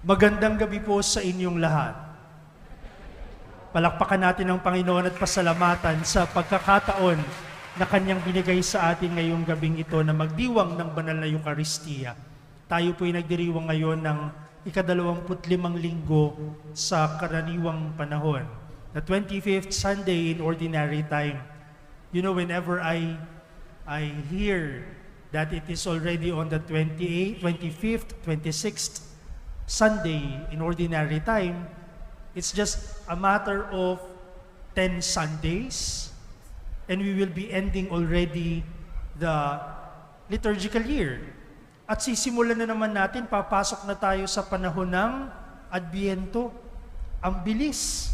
Magandang gabi po sa inyong lahat. Palakpakan natin ang Panginoon at pasalamatan sa pagkakataon na Kanyang binigay sa atin ngayong gabing ito na magdiwang ng banal na Eukaristiya. Tayo po'y nagdiriwang ngayon ng ika-25 linggo sa karaniwang panahon, the 25th Sunday in Ordinary Time. You know, whenever I hear that it is already on the 28th, 25th, 26th Sunday in Ordinary Time, it's just a matter of 10 Sundays, and we will be ending already the liturgical year. At sisimulan na naman natin, papasok na tayo sa panahon ng Adbiento. Ang bilis,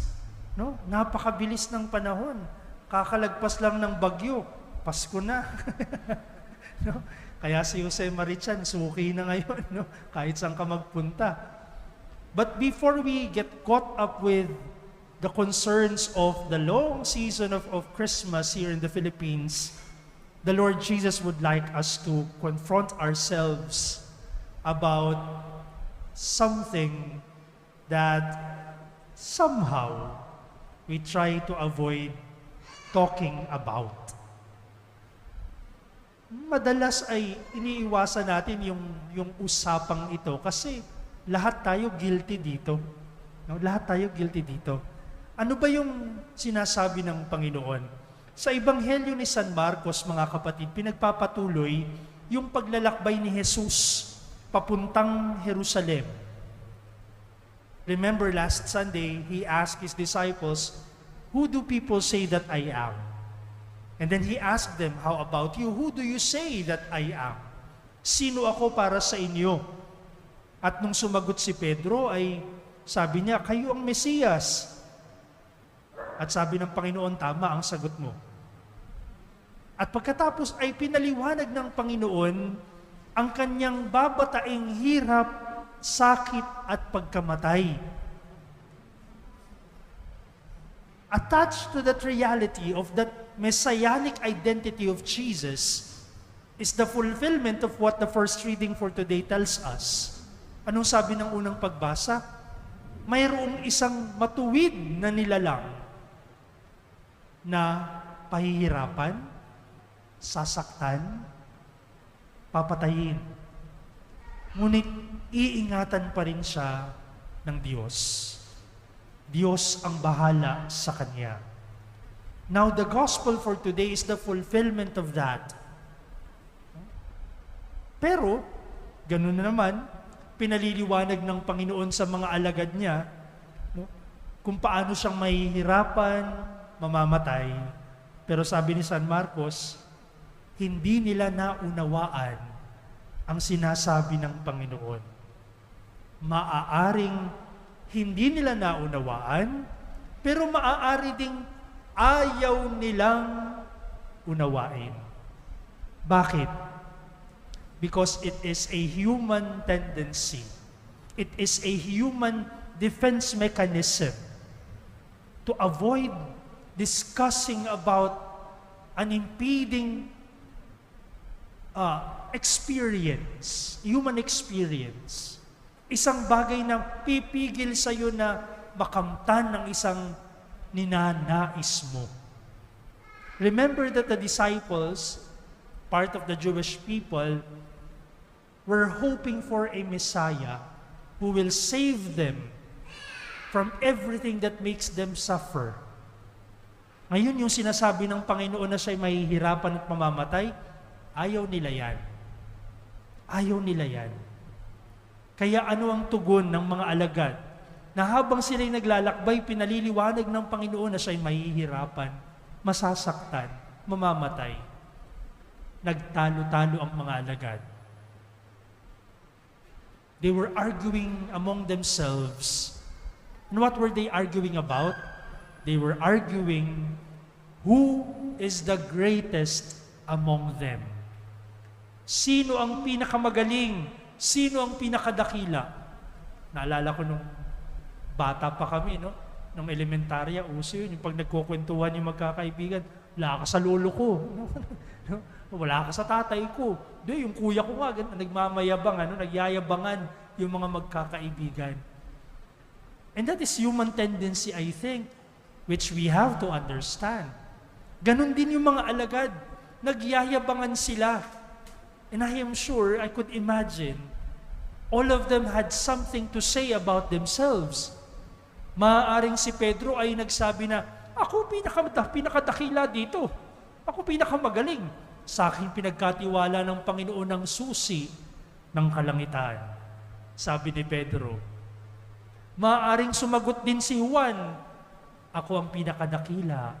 no? Napakabilis ng panahon. Kakalagpas lang ng bagyo, Pasko na. No? Kaya si Jose Marichan, suki na ngayon, no? Kahit saan ka magpunta. But before we get caught up with the concerns of the long season of Christmas here in the Philippines, the Lord Jesus would like us to confront ourselves about something that somehow we try to avoid talking about. Madalas ay iniiwasan natin yung usapang ito kasi lahat tayo guilty dito. No? Lahat tayo guilty dito. Ano ba yung sinasabi ng Panginoon? Sa Ebanghelyo ni San Marcos, mga kapatid, pinagpapatuloy yung paglalakbay ni Jesus papuntang Jerusalem. Remember last Sunday, He asked His disciples, "Who do people say that I am?" And then He asked them, "How about you? Who do you say that I am?" Sino ako para sa inyo? At nung sumagot si Pedro ay sabi niya, "Kayo ang Mesiyas." At sabi ng Panginoon, "Tama ang sagot mo." At pagkatapos ay pinaliwanag ng Panginoon ang kanyang babataing hirap, sakit at pagkamatay. Attached to that reality of that messianic identity of Jesus is the fulfillment of what the first reading for today tells us. Anong sabi ng unang pagbasa? Mayroong isang matuwid na nilalang na pahihirapan, sasaktan, papatayin. Ngunit iingatan pa rin siya ng Diyos. Diyos ang bahala sa Kanya. Now, the gospel for today is the fulfillment of that. Pero, ganun na naman, pinaliliwanag ng Panginoon sa mga alagad niya, no, kung paano siyang mahihirapan, mamamatay. Pero sabi ni San Marcos, hindi nila naunawaan ang sinasabi ng Panginoon. Maaaring hindi nila naunawaan, pero maaari ding ayaw nilang unawain. Bakit? Because it is a human tendency. It is a human defense mechanism to avoid discussing about an impeding experience, human experience. Isang bagay na pipigil sa iyo na makamtan ng isang ninanais mo. Remember that the disciples, part of the Jewish people, were hoping for a Messiah who will save them from everything that makes them suffer. Ngayon, yung sinasabi ng Panginoon na siya'y mahihirapan at mamamatay, ayaw nila yan. Ayaw nila yan. Kaya ano ang tugon ng mga alagad? Na habang sila'y naglalakbay, pinaliliwanag ng Panginoon na siya'y mahihirapan, masasaktan, mamamatay. Nagtalo-talo ang mga alagad. They were arguing among themselves. And what were they arguing about? They were arguing who is the greatest among them. Sino ang pinakamagaling? Sino ang pinakadakila? Naalala ko nung bata pa kami, no? Nung elementarya, uso yun. Yung pag nagkukwentuhan yung magkakaibigan, wala ka sa lolo ko. Wala ka sa tatay ko. Di, yung kuya ko nga, nagmamayabang, nagyayabangan yung mga magkakaibigan. And that is human tendency, I think, which we have to understand. Ganon din yung mga alagad. Nagyayabangan sila. And I am sure, I could imagine, all of them had something to say about themselves. Maaaring si Pedro ay nagsabi na, ako pinakadakila dito. Ako pinakamagaling. Sa akin pinagkatiwala ng Panginoon ng susi ng kalangitan. Sabi ni Pedro. Maaaring sumagot din si Juan, ako ang pinakadakila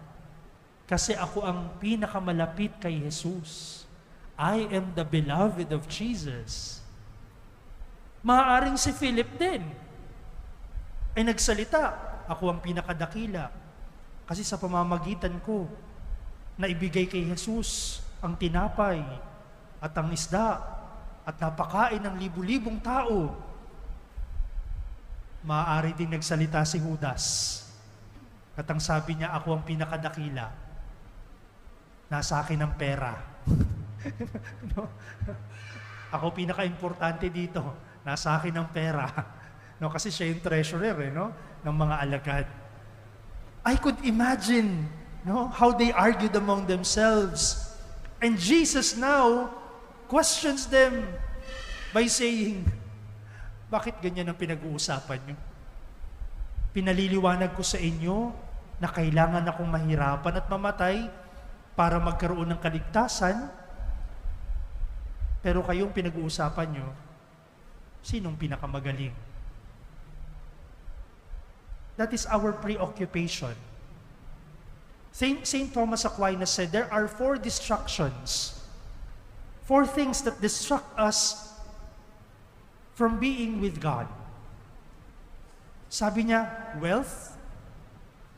kasi ako ang pinakamalapit kay Jesus. I am the beloved of Jesus. Maaaring si Philip din ay nagsalita, ako ang pinakadakila kasi sa pamamagitan ko na ibigay kay Jesus ang tinapay at ang isda at napakain ng libu-libong tao. Maaari din nagsalita si Judas. At ang sabi niya, ako ang pinakadakila. Nasa akin ang pera. No? Ako pinaka-importante dito. Nasa akin ang pera. No? Kasi siya yung treasurer no? Ng mga alagad. I could imagine how they argued among themselves. And Jesus now questions them by saying, bakit ganyan ang pinag-uusapan nyo? Pinaliliwanag ko sa inyo na kailangan akong mahirapan at mamatay para magkaroon ng kaligtasan. Pero kayong pinag-uusapan nyo, sinong pinakamagaling? That is our preoccupation. Saint Thomas Aquinas said, there are 4 distractions. 4 things that distract us from being with God. Sabi niya, wealth,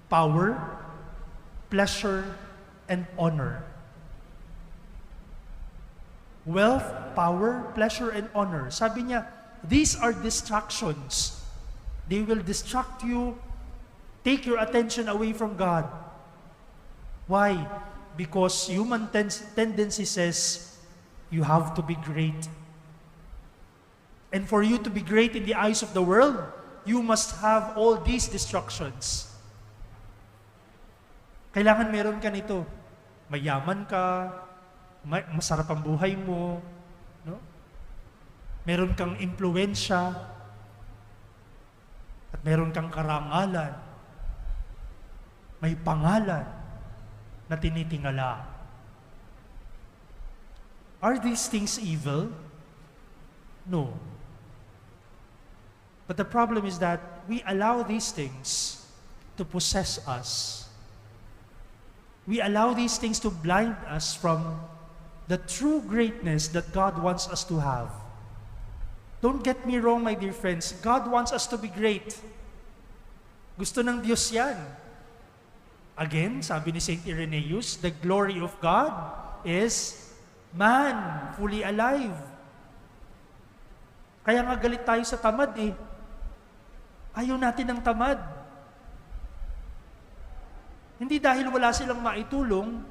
power, pleasure, and honor. Wealth, power, pleasure, and honor. Sabi niya, these are distractions. They will distract you, take your attention away from God. Why? Because human tendency says, you have to be great. And for you to be great in the eyes of the world, you must have all these distractions. Kailangan meron ka nito. Mayaman ka, masarap ang buhay mo, no? Meron kang impluwensya, at meron kang karangalan, may pangalan na tinitingala. Are these things evil? No. But the problem is that we allow these things to possess us. We allow these things to blind us from the true greatness that God wants us to have. Don't get me wrong, my dear friends. God wants us to be great. Gusto ng Diyos yan. Again, sabi ni St. Irenaeus, the glory of God is man, fully alive. Kaya nga galit tayo sa tamad Ayaw natin ng tamad. Hindi dahil wala silang maitulong,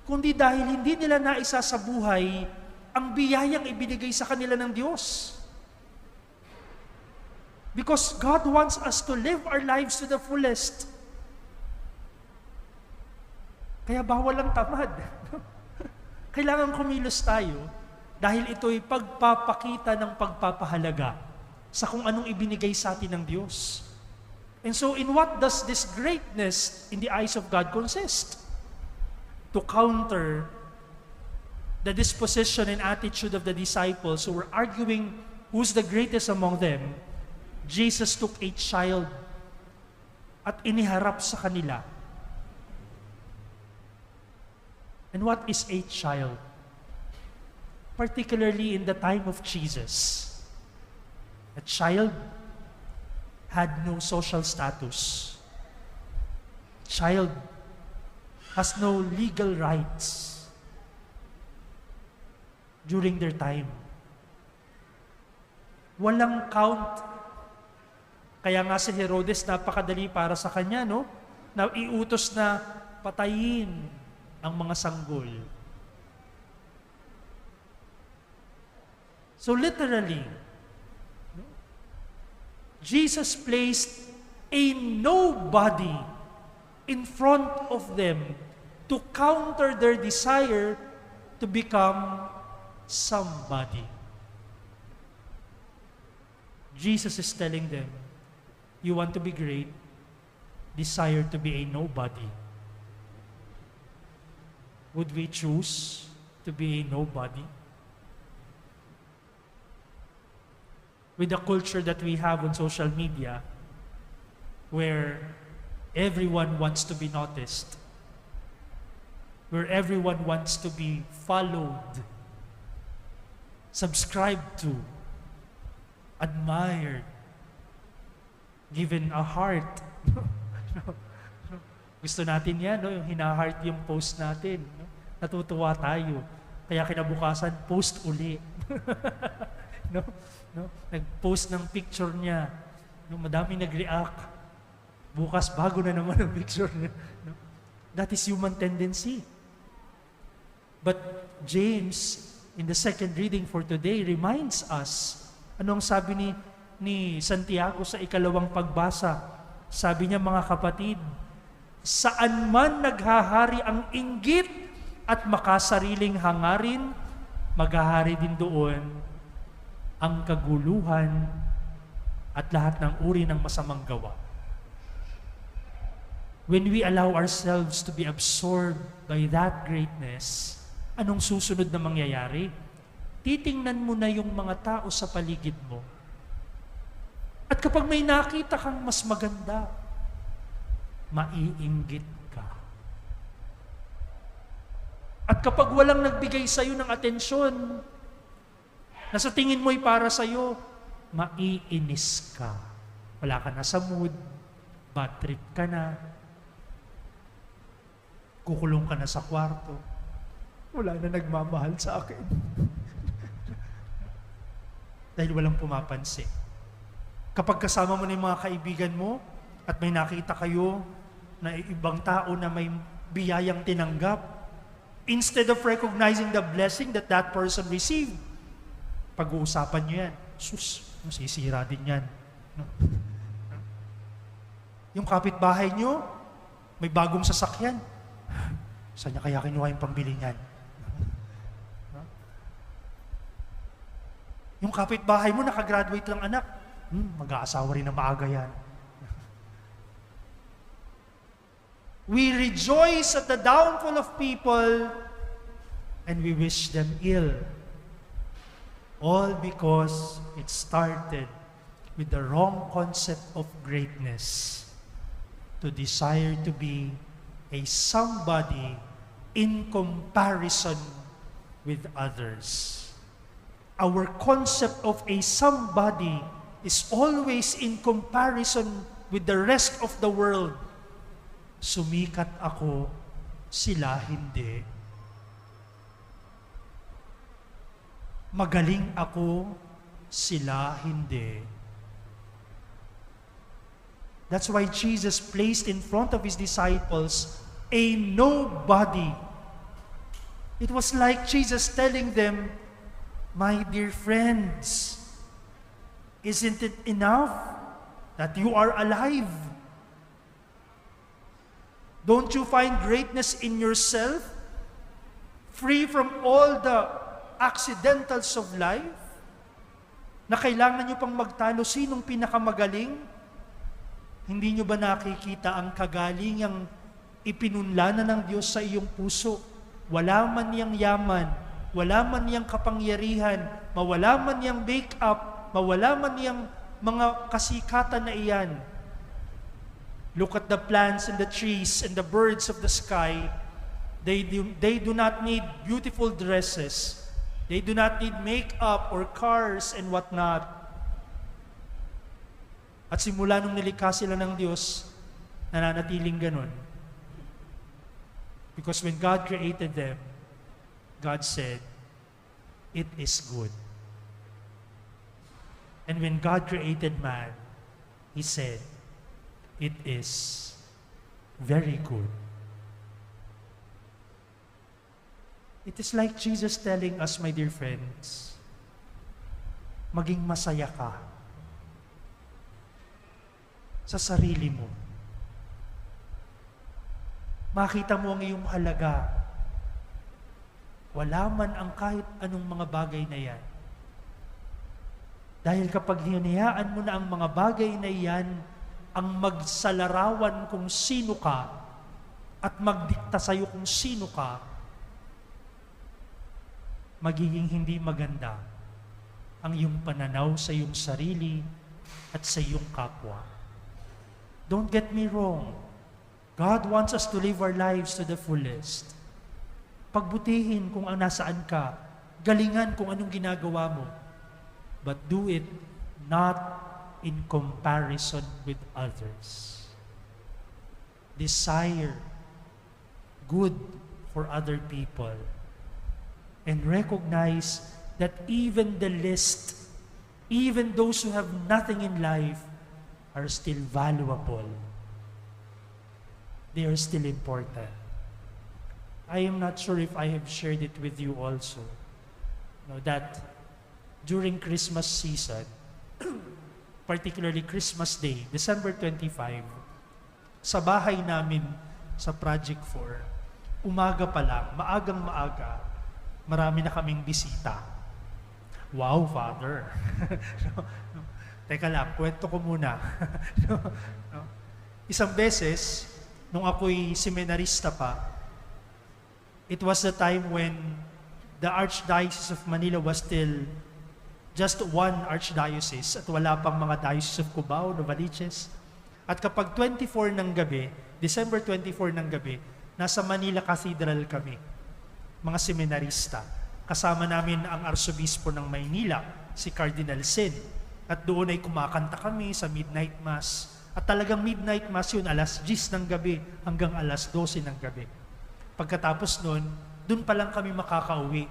kundi dahil hindi nila naisa sa buhay ang biyayang ibinigay sa kanila ng Diyos. Because God wants us to live our lives to the fullest. Kaya bawal ang tamad. Kailangan kumilos tayo dahil ito'y pagpapakita ng pagpapahalaga sa kung anong ibinigay sa atin ng Diyos. And so, in what does this greatness in the eyes of God consist? To counter the disposition and attitude of the disciples who were arguing who's the greatest among them, Jesus took a child at iniharap sa kanila. And what is a child? Particularly in the time of Jesus, a child had no social status. Child has no legal rights during their time. Walang count. Kaya nga si Herodes, napakadali para sa kanya, na iutos na patayin ang mga sanggol. So literally, Jesus placed a nobody in front of them to counter their desire to become somebody. Jesus is telling them, you want to be great, desire to be a nobody. Would we choose to be a nobody? With the culture that we have on social media, where everyone wants to be noticed, where everyone wants to be followed, subscribed to, admired, given a heart. Gusto natin yan, no? Yung hina-heart yung post natin. No? Natutuwa tayo. Kaya kinabukasan, post uli. No? No? Nag-post ng picture niya. No? Madami nag-react. Bukas, bago na naman ang picture niya. No? That is human tendency. But James, in the second reading for today, reminds us, anong sabi ni Santiago sa ikalawang pagbasa? Sabi niya, mga kapatid, saan man naghahari ang inggit at makasariling hangarin, maghahari din doon ang kaguluhan at lahat ng uri ng masamang gawa. When we allow ourselves to be absorbed by that greatness, anong susunod na mangyayari? Titingnan mo na yung mga tao sa paligid mo. At kapag may nakita kang mas maganda, maiinggit ka. At kapag walang nagbigay sa'yo ng atensyon, na sa tingin mo'y para sa'yo, maiinis ka. Wala ka na sa mood, bad trip ka na, kukulong ka na sa kwarto, wala na nagmamahal sa akin. Dahil walang pumapansin. Kapag kasama mo na yung mga kaibigan mo at may nakita kayo na ibang tao na may biyayang tinanggap, instead of recognizing the blessing that that person received, pag-uusapan nyo yan, sus, masisira din yan. No? Yung kapitbahay nyo, may bagong sasakyan, saan niya kaya kinuha yung pambili niyan? Yung kapitbahay mo, nakagraduate lang anak, mag-aasawa rin na maaga yan. We rejoice at the downfall of people and we wish them ill. All because it started with the wrong concept of greatness, to desire to be a somebody in comparison with others. Our concept of a somebody is always in comparison with the rest of the world. Sumikat ako, sila hindi. Magaling ako, sila hindi. That's why Jesus placed in front of His disciples a nobody. It was like Jesus telling them, my dear friends, isn't it enough that you are alive? Don't you find greatness in yourself, free from all the accidentals of life, na kailangan nyo pang magtalo sinong pinakamagaling? Hindi nyo ba nakikita ang kagalingang ipinunla na ng Diyos sa iyong puso? Wala man niyang yaman, wala man niyang kapangyarihan, mawala man niyang make-up, mawala man niyang mga kasikatan na iyan. Look at the plants and the trees and the birds of the sky. They do not need beautiful dresses. They do not need make-up or cars and whatnot. At simula nung nilikha sila ng Diyos, nananatiling ganun. Because when God created them, God said, it is good. And when God created man, He said, it is very good. It is like Jesus telling us, my dear friends, maging masaya ka. sa sarili mo. Makita mo ang iyong halaga. Wala man ang kahit anong mga bagay na yan. Dahil kapag hinayaan mo na ang mga bagay na yan ang magsalarawan kung sino ka at magdikta sa'yo kung sino ka, magiging hindi maganda ang iyong pananaw sa iyong sarili at sa iyong kapwa. Don't get me wrong. God wants us to live our lives to the fullest. Pagbutihin kung nasaan ka, galingan kung anong ginagawa mo, but do it not in comparison with others. Desire good for other people and recognize that even the least, even those who have nothing in life, are still valuable. They are still important. I am not sure if I have shared it with you also. That during Christmas season, particularly Christmas Day, December 25, sa bahay namin sa Project 4, umaga pa lang, maagang maaga, marami na kaming bisita. Wow, Father! Teka lang, kwento ko muna. Isang beses, nung ako'y seminarista pa, it was the time when the Archdiocese of Manila was still just one archdiocese at wala pang mga diocese of Cubao, Novaliches. At kapag 24 ng gabi, December 24 ng gabi, nasa Manila Cathedral kami, mga seminarista. Kasama namin ang Arsobispo ng Maynila, si Cardinal Sin. At doon ay kumakanta kami sa Midnight Mass. At talagang Midnight Mass yun, alas 10 ng gabi hanggang alas 12 ng gabi. Pagkatapos nun, doon pa lang kami makakauwi.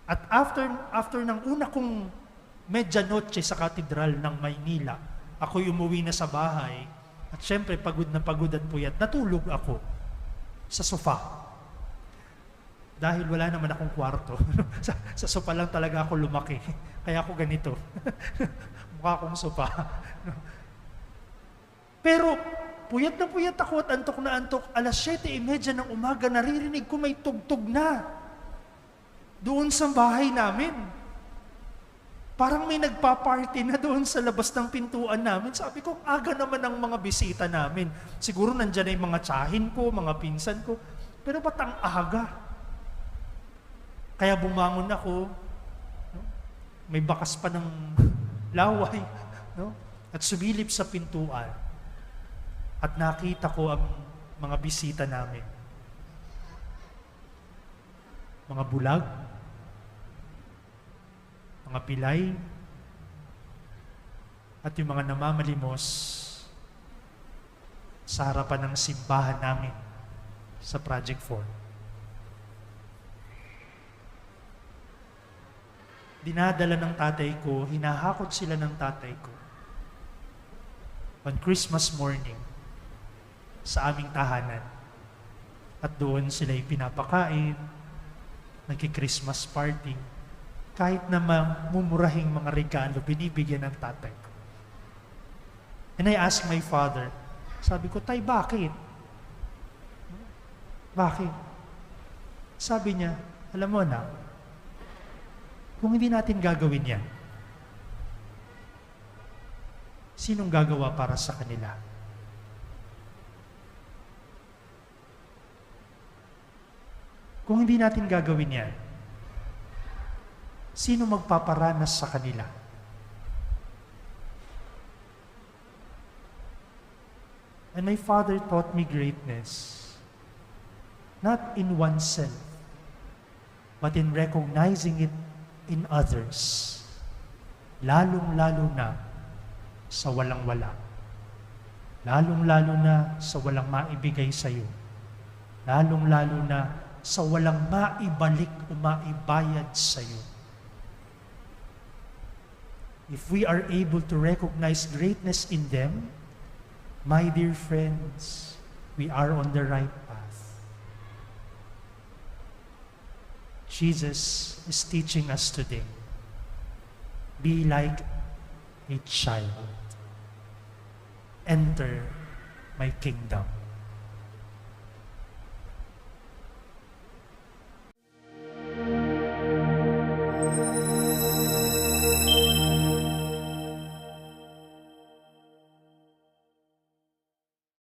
At after ng una kong medyanoche sa Katedral ng Maynila, ako'y umuwi na sa bahay. At syempre, pagod na pagod at puyat, natulog ako sa sofa. Dahil wala naman akong kwarto. sa sofa lang talaga ako lumaki. Kaya ako ganito. Mukha akong sofa. Pero, puyat na puyat ako at antok na antok. Alas 7:30 ng umaga, naririnig ko may tugtog na. Doon sa bahay namin. Parang may nagpa-party na doon sa labas ng pintuan namin. Sabi ko, aga naman ang mga bisita namin. Siguro nandyan ay mga tsahin ko, mga pinsan ko. Pero ba't ang aga? Kaya bumangon ako, no? May bakas pa ng laway, no? At sumilip sa pintuan. At nakita ko ang mga bisita namin. Mga bulag, mga pilay, at yung mga namamalimos sa harapan ng simbahan namin sa Project 4. Dinadala ng tatay ko, hinahakot sila ng tatay ko on Christmas morning sa aming tahanan. At doon sila'y pinapakain, nagki-Christmas party, kahit na mumurahing mga regalo, binibigyan ng tatay ko. And I asked my father, sabi ko, Tay, bakit? Bakit? Sabi niya, alam mo na, kung hindi natin gagawin yan, sinong gagawa para sa kanila? Kung hindi natin gagawin yan, sino magpaparanas sa kanila? And my father taught me greatness, not in oneself, but in recognizing it in others, lalong-lalo na sa walang-wala, lalong-lalo na sa walang maibigay sa iyo, lalong-lalo na sa walang maibalik o maibayad sa iyo. If we are able to recognize greatness in them, my dear friends, we are on the right path. Jesus is teaching us today, be like a child. enter my kingdom.